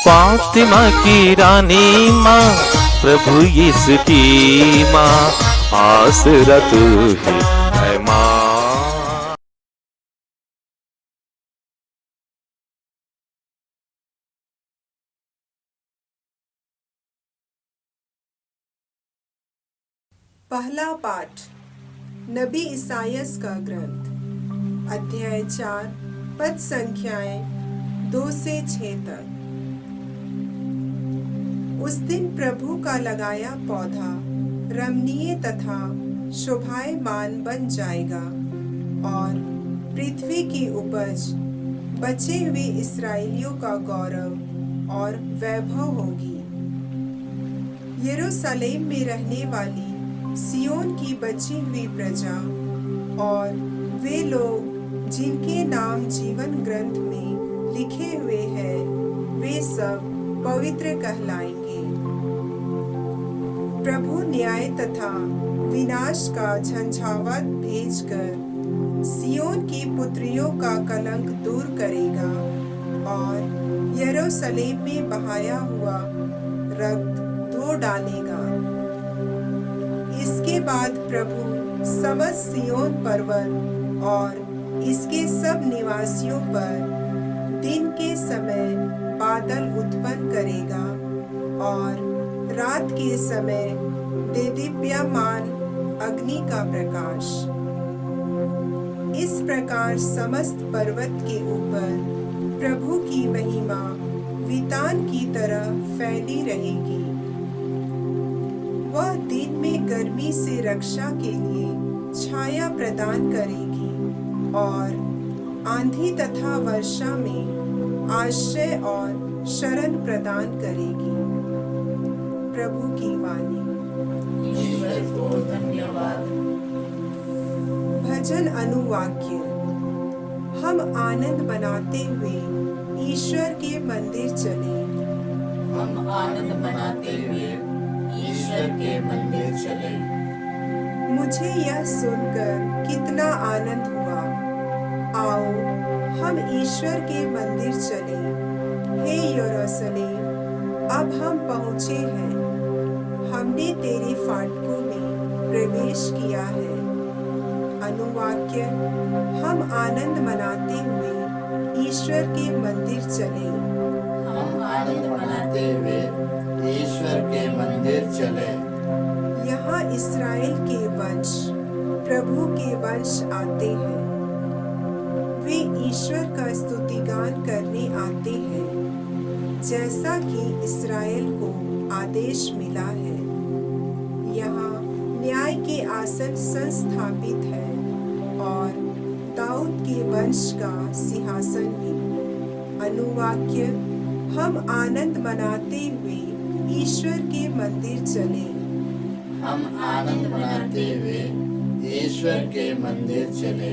फातिमा की रानी माँ, प्रभु यीशु की माँ, आसरा तू ही है माँ। पहला पाठ नबी ईसायास का ग्रंथ, अध्याय 4, पद संख्याएं 2 से 6 तक। उस दिन प्रभु का लगाया पौधा रमणीय तथा शोभायमान बन जाएगा और पृथ्वी की उपज बचे हुए इस्राएलियों का गौरव और वैभव होगी। यरूशलेम में रहने वाली सियोन की बची हुई प्रजा और वे लोग जिनके नाम जीवन ग्रंथ में लिखे हुए हैं, वे सब पवित्र कहलाएंगे। प्रभु न्याय तथा विनाश का झंझावात भेजकर सियोन की पुत्रियों का कलंक दूर करेगा और यरूशलेम में बहाया हुआ रक्त धो डालेगा। इसके बाद प्रभु समस्त सियोन पर्वत और इसके सब निवासियों पर दिन के समय बादल उत्पन्न करेगा और रात के समय देदीप्यमान अग्नि का प्रकाश। इस प्रकार समस्त पर्वत के ऊपर प्रभु की महिमा वितान की तरह फैली रहेगी। वह दिन में गर्मी से रक्षा के लिए छाया प्रदान करेगी और आंधी तथा वर्षा में आश्रय और शरण प्रदान करेगी। प्रभु की वाणी। ईश्वर को धन्यवाद। भजन अनुवाक्य। हम आनंद मनाते हुए ईश्वर के मंदिर चले। हम आनंद मनाते हुए ईश्वर के मंदिर चले। मुझे यह सुनकर कितना आनंद हुआ। आओ हम ईश्वर के मंदिर चले। हे यरूशलेम, अब हम पहुँचे हैं। हमने तेरे फाटकों में प्रवेश किया है। अनुवाक्य। हम आनंद मनाते हुए ईश्वर के मंदिर चले। हम आनंद मनाते हुए ईश्वर के मंदिर चले। यहाँ इस्राएल के वंश, प्रभु के वंश आते हैं। वे ईश्वर का स्तुतिगान करने आते हैं, जैसा कि इस्राएल को आदेश मिला है। यहाँ न्याय के आसन संस्थापित है और दाऊद के वंश का सिंहासन भी। अनुवाक्य। हम आनंद मनाते हुए ईश्वर के मंदिर चले। हम आनंद मनाते हुए ईश्वर के मंदिर चले।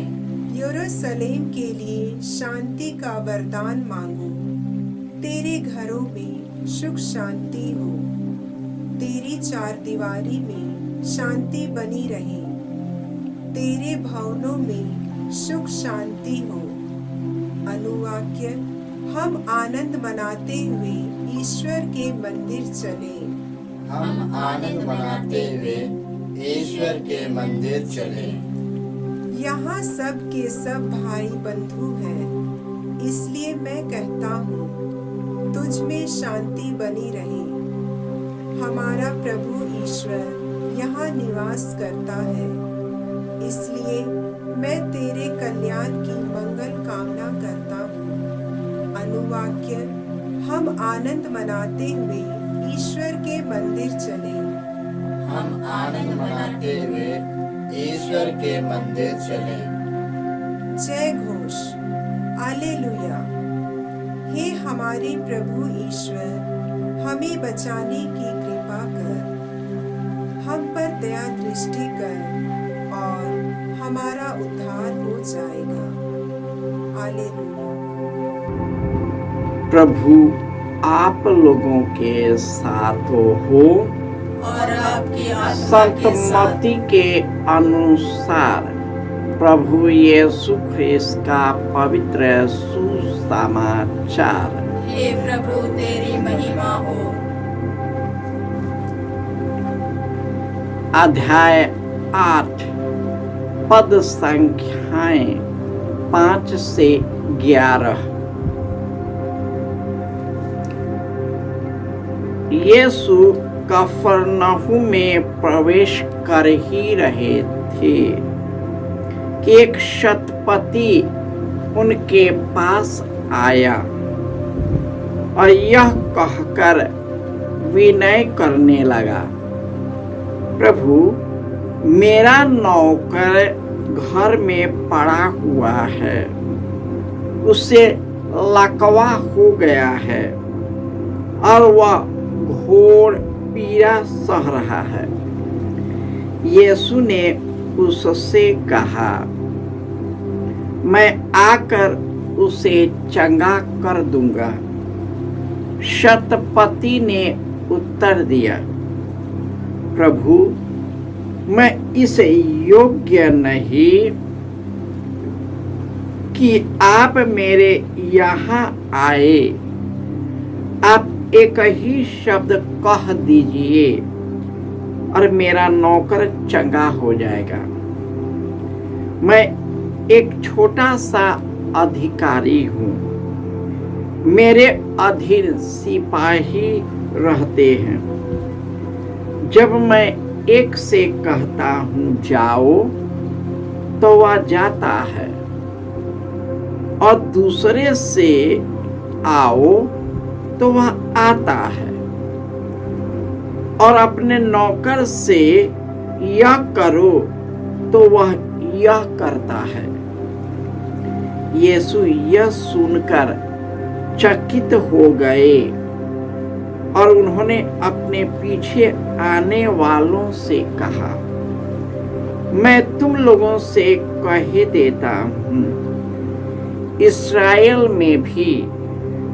यरूशलेम के लिए शांति का वरदान मांगो। तेरे घरों में सुख शांति हो। तेरी चारदीवारी में शांति बनी रहे। तेरे भवनों में सुख शांति हो। अनुवाक्य। हम आनंद मनाते हुए ईश्वर के मंदिर चले। हम आनंद मनाते हुए ईश्वर के मंदिर चले। यहाँ सब के सब भाई बंधु हैं, इसलिए मैं कहता हूँ, तुझ में शांति बनी रहे। हमारा प्रभु ईश्वर यहाँ निवास करता है, इसलिए मैं तेरे कल्याण की मंगल कामना करता हूँ। अनुवाक्य। हम आनंद मनाते हुए ईश्वर के मंदिर चले। हम आनंद मनाते हुए ईश्वर के मंदिर चले। जय घोष। हालेलुया। हे हमारे प्रभु ईश्वर, हमें बचाने की कृपा कर। हम पर दया दृष्टि कर और हमारा उद्धार हो जाएगा। हालेलुया। प्रभु आप लोगों के साथ हो और आपकी आत्मा संत के साथ। मत्ती के अनुसार प्रभु यीशु ख्रिस्त का पवित्र सुसमाचार। हे प्रभु तेरी हो। अध्याय 8 पद संख्याएं 5 से 11। यीशु कफरनहूम में प्रवेश कर ही रहे थे कि एक शतपति उनके पास आया और यह कहकर विनय करने लगा, प्रभु, मेरा नौकर घर में पड़ा हुआ है, उसे लकवा हो गया है और वह घोर पीड़ा सह रहा है। यीशु ने उससे कहा, मैं आकर उसे चंगा कर दूंगा। शतपति ने उत्तर दिया, प्रभु, मैं इस योग्य नहीं कि आप मेरे यहाँ आए। आप एक ही शब्द कह दीजिए और मेरा नौकर चंगा हो जाएगा। मैं एक छोटा सा अधिकारी हूँ, मेरे अधीन सिपाही रहते हैं। जब मैं एक से कहता हूँ जाओ तो वह जाता है, और दूसरे से आओ तो वह आता है, और अपने नौकर से यह करो तो वह यह करता है। यीशु यह सुनकर चकित हो गए और उन्होंने अपने पीछे आने वालों से कहा, मैं तुम लोगों से कह देता हूँ, इस्राएल में भी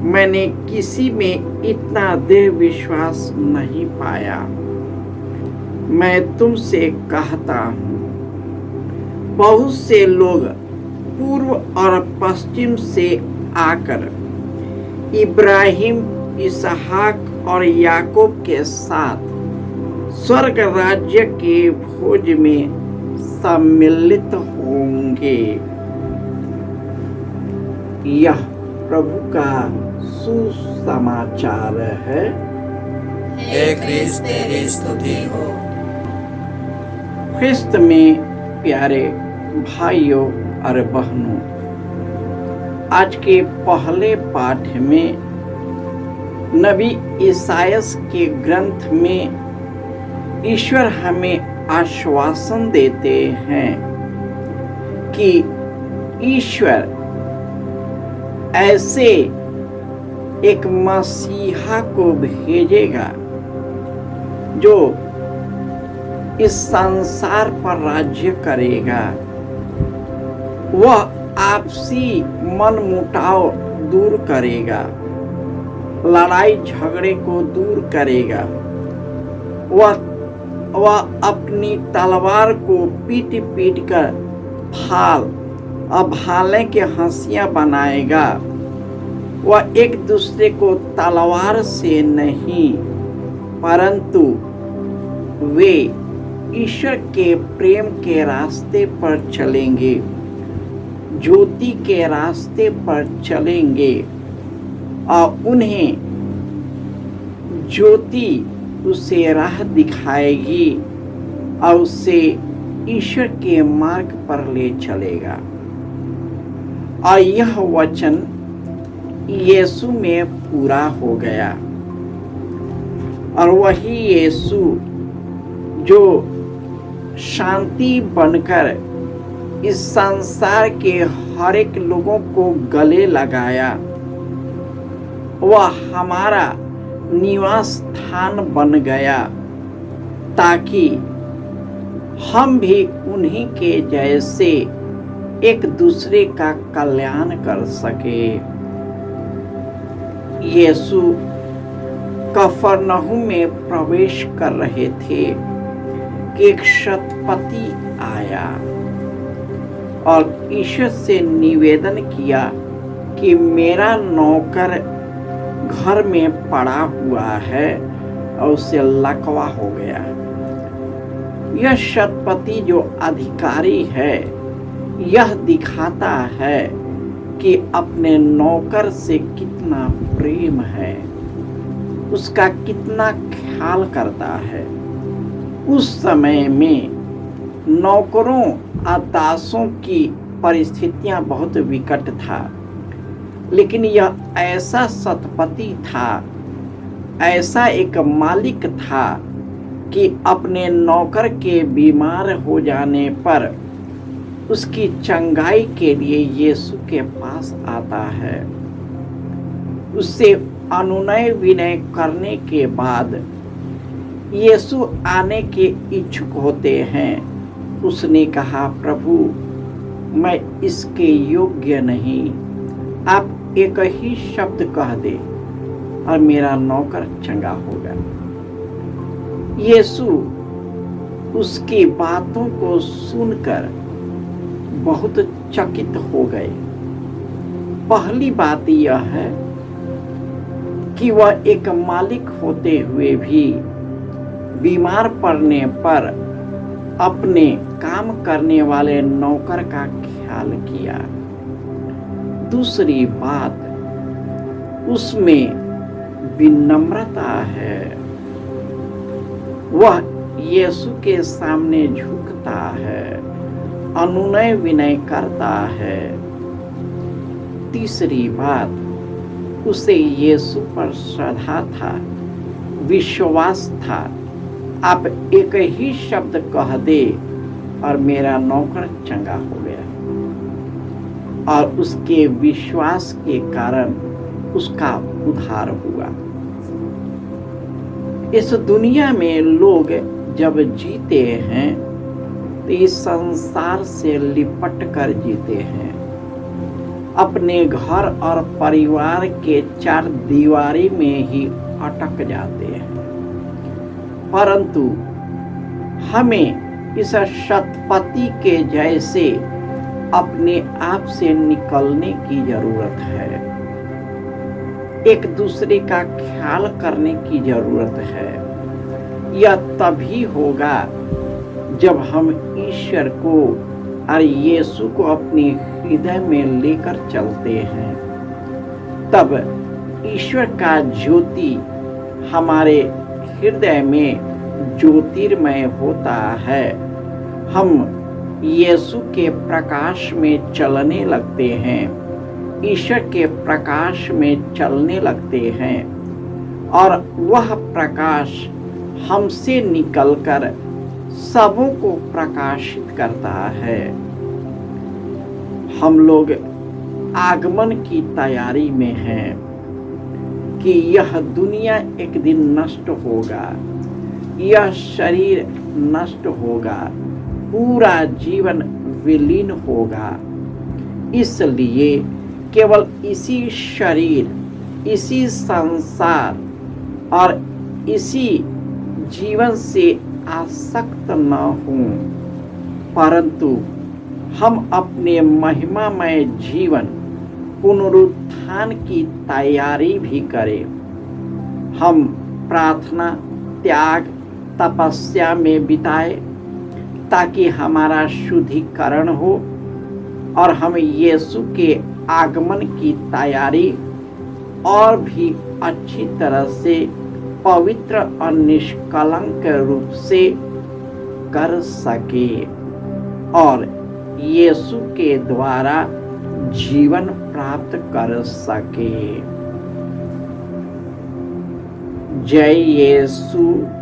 मैंने किसी में इतना दृढ़ विश्वास नहीं पाया। मैं तुमसे कहता हूँ, बहुत से लोग पूर्व और पश्चिम से आकर इब्राहिम, इसहाक और याकूब के साथ स्वर्ग राज्य के भोज में सम्मिलित होंगे। यह प्रभु का सुसमाचार है। हे क्रिस्त, तेरी स्तुति हो। ख्रिस्त में प्यारे भाइयों और बहनों, आज के पहले पाठ में नबी ईसायास के ग्रंथ में ईश्वर हमें आश्वासन देते हैं कि ईश्वर ऐसे एक मसीहा को भेजेगा जो इस संसार पर राज्य करेगा। वह आपसी मनमुटाव दूर करेगा, लड़ाई झगड़े को दूर करेगा। वह अपनी तलवार को पीट पीट कर भाल और भाले के हंसियां बनाएगा। वह एक दूसरे को तलवार से नहीं, परंतु वे ईश्वर के प्रेम के रास्ते पर चलेंगे, ज्योति के रास्ते पर चलेंगे, और उन्हें ज्योति उसे राह दिखाएगी और उसे ईश्वर के मार्ग पर ले चलेगा। और यह वचन यीशु में पूरा हो गया, और वही यीशु जो शांति बनकर इस संसार के हर एक लोगों को गले लगाया, वह हमारा निवास स्थान बन गया, ताकि हम भी उन्हीं के जैसे एक दूसरे का कल्याण कर सके। यीशु कफरनहूम में प्रवेश कर रहे थे कि एक शतपति आया और ईश्वर से निवेदन किया कि मेरा नौकर घर में पड़ा हुआ है और उसे लकवा हो गया। यह शतपति जो अधिकारी है यह दिखाता है कि अपने नौकर से कितना प्रेम है, उसका कितना ख्याल करता है। उस समय में नौकरों और दासों की परिस्थितियां बहुत विकट था, लेकिन यह ऐसा शतपति था, ऐसा एक मालिक था कि अपने नौकर के बीमार हो जाने पर उसकी चंगाई के लिए यीशु के पास आता है। उससे अनुनय विनय करने के बाद यीशु आने के इच्छुक होते हैं। उसने कहा, प्रभु मैं इसके योग्य नहीं, आप एक ही शब्द कह दे और मेरा नौकर चंगा होगा। यीशु उसकी बातों को सुनकर बहुत चकित हो गए। पहली बात यह है कि वह एक मालिक होते हुए भी बीमार पड़ने पर अपने काम करने वाले नौकर का ख्याल किया। दूसरी बात, उसमें विनम्रता है। वह यीशु के सामने झुकता है, अनुनय विनय करता है। तीसरी बात, उसे यीशु पर श्रद्धा था, विश्वास था। आप एक ही शब्द कह दे और मेरा नौकर चंगा हो गया। और उसके विश्वास के कारण उसका उद्धार हुआ। इस दुनिया में लोग जब जीते हैं तो इस संसार से लिपट कर जीते हैं, अपने घर और परिवार के चार दीवारी में ही अटक जाते हैं। परंतु हमें इस शतपति के जैसे अपने आप से निकलने की जरूरत है। एक दूसरे का ख्याल करने की जरूरत है। यह तभी होगा जब हम ईश्वर को और यीशु को अपने हृदय में लेकर चलते हैं। तब ईश्वर का ज्योति हमारे हृदय में ज्योतिर्मय होता है। हम यीशु के प्रकाश में चलने लगते हैं, ईश्वर के प्रकाश में चलने लगते हैं और वह प्रकाश हमसे निकलकर सबों को प्रकाशित करता है। हम लोग आगमन की तैयारी में हैं कि यह दुनिया एक दिन नष्ट होगा, यह शरीर नष्ट होगा, पूरा जीवन विलीन होगा। इसलिए केवल इसी शरीर, इसी संसार और इसी जीवन से आसक्त न हों, परंतु हम अपने महिमामय जीवन पुनरुत्थान की तैयारी भी करें। हम प्रार्थना, त्याग, तपस्या में बिताए ताकि हमारा शुद्धिकरण हो और हम यीशु के आगमन की तैयारी और भी अच्छी तरह से पवित्र और निष्कलंक रूप से कर सके और यीशु के द्वारा जीवन प्राप्त कर सके। जय यीशु।